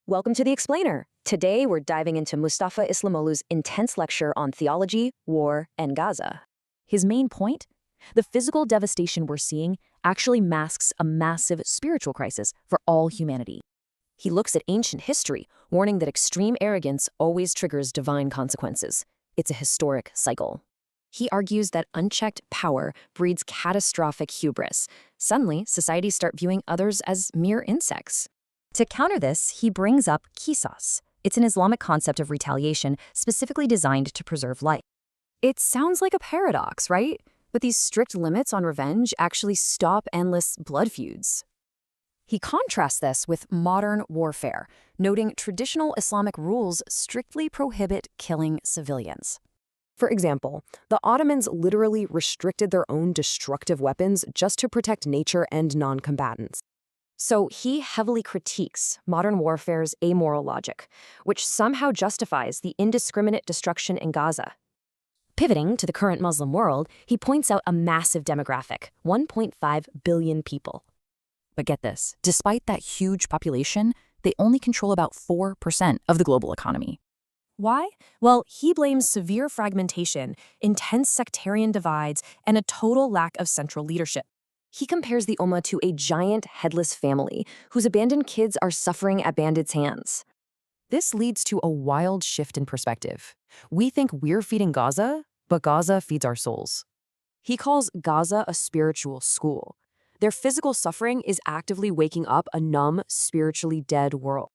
Welcome to The Explainer. Today we're diving into Mustafa Islamoğlu's intense lecture on theology, war, and Gaza. His main point? The physical devastation we're seeing actually masks a massive spiritual crisis for all humanity. He looks at ancient history, warning that extreme arrogance always triggers divine consequences. It's a historic cycle. He argues that unchecked power breeds catastrophic hubris. Suddenly, societies start viewing others as mere insects. To counter this, he brings up qisas. It's an Islamic concept of retaliation specifically designed to preserve life. It sounds like a paradox, right? But these strict limits on revenge actually stop endless blood feuds. He contrasts this with modern warfare, noting traditional Islamic rules strictly prohibit killing civilians. For example, the Ottomans literally restricted their own destructive weapons just to protect nature and non-combatants. So he heavily critiques modern warfare's amoral logic, which somehow justifies the indiscriminate destruction in Gaza. Pivoting to the current Muslim world, he points out a massive demographic, 1.5 billion people. But get this, despite that huge population, they only control about 4% of the global economy. Why? Well, he blames severe fragmentation, intense sectarian divides, and a total lack of central leadership. He compares the Ummah to a giant headless family whose abandoned kids are suffering at bandits' hands. This leads to a wild shift in perspective. We think we're feeding Gaza, but Gaza feeds our souls. He calls Gaza a spiritual school. Their physical suffering is actively waking up a numb, spiritually dead world.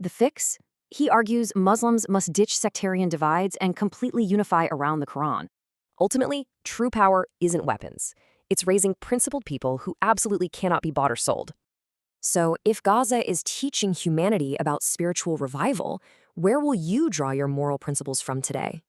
The fix? He argues Muslims must ditch sectarian divides and completely unify around the Quran. Ultimately, true power isn't weapons. It's raising principled people who absolutely cannot be bought or sold. So if Gaza is teaching humanity about spiritual revival, where will you draw your moral principles from today?